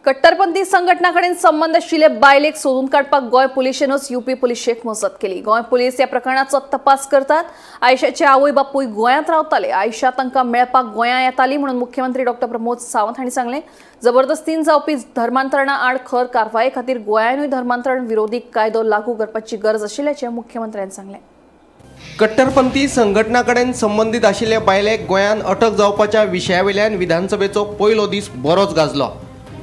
कट्टरपंथी संघटनांकडेन संबंध आशिल्ले बायलेक सोदून काडपाक गोय पुलिशेनूच यूपी पुलिशेक मजत केली। गोय पुलीस ह्या प्रकरणाचो तपास करतात। आयशाचे आवय बापूय गोंयांत रावताले। आयशा तांकां मेळपाक गोंयां येताली म्हणून मुख्यमंत्री डॉ प्रमोद सावंत हांणी सांगले। जबरदस्तीन जावपी धर्मांतरणा आड खर कारवाये खातीर गोंयानूय धर्मांतरण विरोधी कायदो लागू करपाची गरज आशिल्ल्याचें मुख्यमंत्र्यांनी सांगलें। कट्टरपंथी संघटनांकडेन संबंधित आशिल्ले बायलेक गोंयांत अटक जावपाच्या विशयावेल्यान विधानसभेचो पयलो दीस बरोच गाजलो।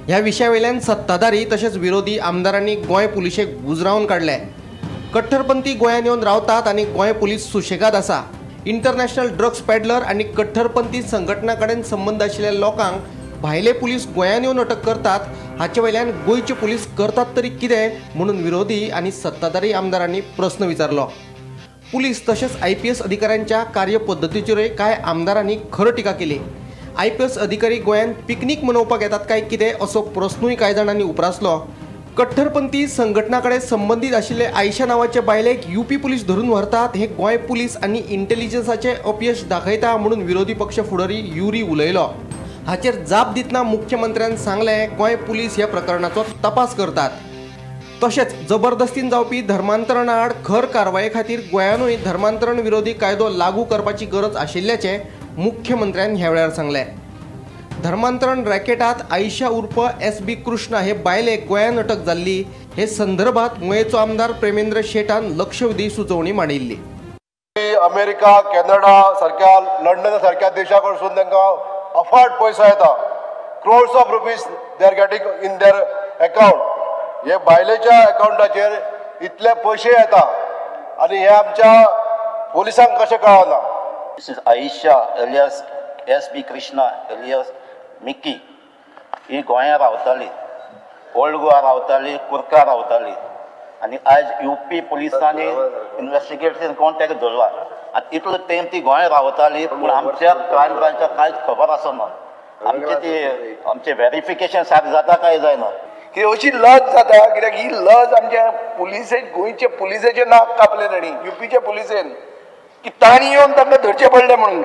ह्या विशयावेल्यान सत्ताधारी तशेंच विरोधी आमदारांनी गोंय पुलिशेक बुजरावन काडले। कट्टरपंथी गोंयांत येवन रावतात आनी गोंय पुलीस सुशेगाद आसा। इंटरनॅशनल ड्रग्स पॅडलर आनी कट्टरपंथी संघटनांकडेन संबंध आशिल्ल्या लोकांक भायले पुलीस गोंयांत येवन अटक करतात, हाचे वयल्यान गोंयचे पुलीस करतात तरी कितें म्हणून विरोधी आनी सत्ताधारी आमदारांनी प्रस्न विचारलो। पुलीस तशेंच IPS अधिकाऱ्यांच्या कार्यपद्दतीचेरूय कांय आमदारांनी खर टिका केली। IPS अधिकारी गोंयांत पिकनीक मनोवपाक येतात काय कितें असो प्रस्नूय कांय जाणांनी उपरासलो। कट्टरपंथी संघटनांकडेन संबंधीत आशिल्ले आयशा नांवाचे बायलेक UP पुलीस धरून व्हरतात हे गोंय पुलीस आनी इंटेलिजन्साचें अपयश दाखयता म्हणून विरोधी पक्ष फुडारी युरी उलयलो। हाचेर जाप दितना मुख्यमंत्र्यान सांगलें गोंय पुलीस ह्या प्रकरणाचो तपास करतात। तशेंच जबरदस्तीन जावपी धर्मांतरणा आड खर कारवाये खातीर गोंयानूय धर्मांतरण विरोधी कायदो लागू करपाची गरज आशिल्ल्याचें मुख्यमंत्र्यान ह्या वेळार सांगलें। धर्मांतरण रॅकेटांत आयशा उर्फ SB कृष्णा हे बायलेक गोंयांत अटक जाल्ली हे संदर्भात मुळेचो आमदार प्रेमेंद्र शेटान लक्षवेधी सुचोवणी मांडिल्ली। अमेरिका, कॅनडा सारख्या लंडन सारख्या देशा कडसून तांकां अफाट पैसा येता। Crores of rupees they are getting in their account. हे बायलेच्या अकाउंटाचेर इतले पैसे येता आनी हे आमच्या पोलिसांक कशें कळना। This is Aisha alias SB Krishna alias Mickey. ही गोंयांत रावताली, ओल्ड गोवा रावताली, कुर्का रावताली आनी आयज UP पुलिसांनी इन्व्हेस्टिगेशन करून ताका धरला। आनी इतलो टायम ती गोंयांत रावताली पूण आमच्या क्रायम ब्रांचाक कांयच खबर आसना। आमचे व्हेरिफिकेशन सारकें जाता काय जायना। की अशी लज जाता कित्याक ही लज आमच्या पुलिसे गोंयचे पुलिसेचे नाक कापले तांणी UPच्या पुलिसेन की तांणी येवन तांकां धरचे पडले म्हणून।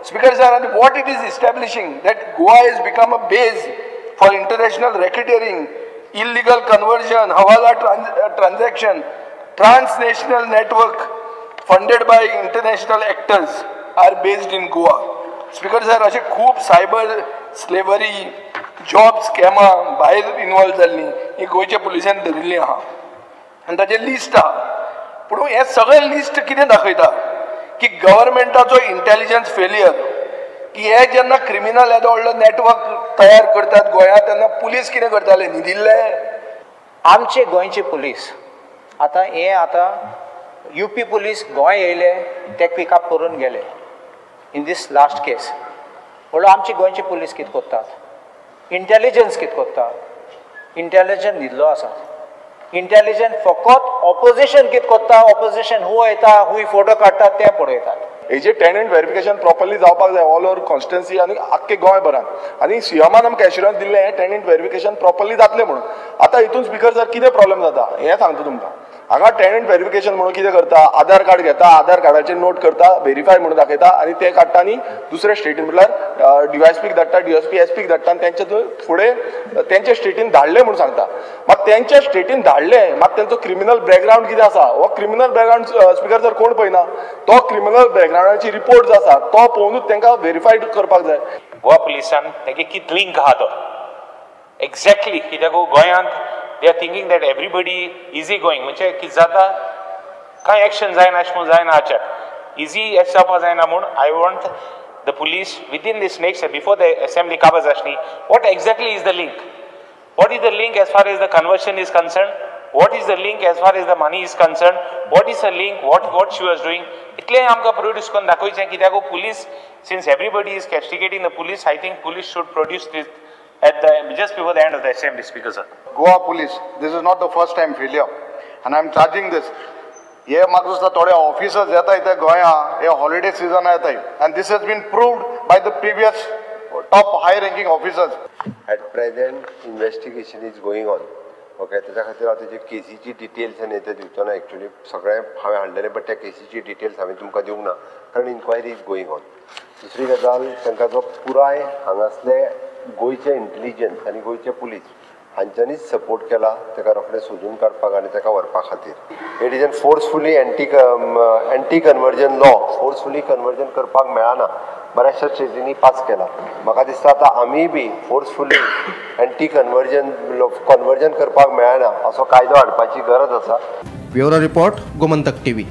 स्पीकर सर, आनी what it is establishing that Goa is become a base for international racketeering, illegal conversion, hawala transaction, transnational network funded by international actors are based in Goa. Speaker sir, अशे खूब सायबर स्लेवरी, जॉब स्कॅमां भायर involve जाल्लीं ही गोंयच्या पुलिसांन धरिल्लीं आहा आनी ताचें list आहा। पूण हें सगळें लिस्ट कितें दाखयता की गव्हर्मेंटाचो इंटेलिजन्स फेलियर, की हे जेन्ना क्रिमिनल येदो व्हडलो नेटवर्क तयार करतात गोंयांत तेन्ना पुलीस कितें करताले, न्हिदिल्ले। आमचे गोंयचे पुलीस आतां UP पुलीस गोंय येयले ते पिकअप करून गेले इन दीस लास्ट केस। म्हणून आमचे गोंयचे पुलीस कितें करतात, इंटेलिजन्स कितें करता, इंटेलिजन्स न्हिदलो आसा। इंटेलिजन्स फकत ऑपोजिशन कितें करता, ऑपोजिशन हू येता हूय फोटो काडटात ते पळयतात। हेजे टेनंट व्हेरिफिकेशन प्रॉपरली जावपाक जाय ऑल ओवर कॉन्स्टिट्युएन्सी आनी आख्खे गोंयभरांत। आनी सीएमान आमकां एश्युरन्स दिल्लें हें टेनंट व्हेरिफिकेशन प्रॉपरली जातलें म्हणून। आतां हितून स्पीकर सर कितें प्रॉब्लेम जाता हें सांगता तुमकां। हांगा टेनंट व्हेरिफिकेशन म्हणून कितें करता, आधार कार्ड घेता, आधार कार्डाचेर नोट करता, व्हेरीफाय म्हणून दाखयता आनी ते काडटा आनी दुसऱ्या स्टेटीन म्हटल्यार DYSPक धाडटा, DSP SPक धाडटा आनी तेंचे फुडें तेंचे स्टेटीन धाडले म्हणून सांगता। मात तेंच्या स्टेटीन धाडले मात तेंचो क्रिमिनल बॅकग्रावंड कितें आसा हो क्रिमिनल बॅकग्रावंड स्पीकर सर कोण पळयना। तो क्रिमिनल बॅकग्रावंडाची रिपोर्ट जो आसा तो पळोवनूच तांकां व्हेरीफाय करपाक जाय। गोवा पुलिसान तेगे कितें लिंक आहा तो एक्झॅक्टली कित्याक गोंयांत they are thinking that everybody easy going म्हणजे कितें जाता कांय एक्शन जायना अशें म्हणून जायना हाच्यात इजी एश जावपा जायना म्हूण I want the police within these next before the assembly काबाज आसली what exactly is the link, what is the link as far as the conversion is concern, what is the link as far as the money is concern, what is the link, what she was doing इतलें आमकां produce करून दाखोवचें। कित्याक police since everybody is castigating the police I think police should produce this just before the end of the assembly, Speaker sir. Goa police, this is not the first time failure and I am charging this. हे म्हाका दिसता थोडे officers येता इथे गोंया हे holiday season येताय and this has been proved by the previous top high ranking officers. At present investigation is going on. Okay, त्याच्या खातीर हांव तेजे केसीची डिटेल्स आनी ते दिवचो ना एक्चुअली सगळें हांवें हाडलेले बट त्या केसीची डिटेल्स हांवें तुमकां दिवंक ना कारण इन्क्वायरी इज गोईंग ऑन। दुसरी गजाल तांकां जो पुराय हांगासले गोयचे इंटेलिजन्स आनी गोयचे पुलीस हांच्यांनीच सपोर्ट केला ताका रोखडें सोदून काडपाक आनी ताका व्हरपा खातीर. It is an forcefully anti conversion law. Forcefully conversion करपाक मेळना, बऱ्याचशा स्टेटींनी पास केला. म्हाका दिसता आतां आमी बी फोर्सफुली एंटी कन्वर्जन करपाक मेळना असो कायदो हाडपाची गरज आसा. Bureau report, Gomantak TV.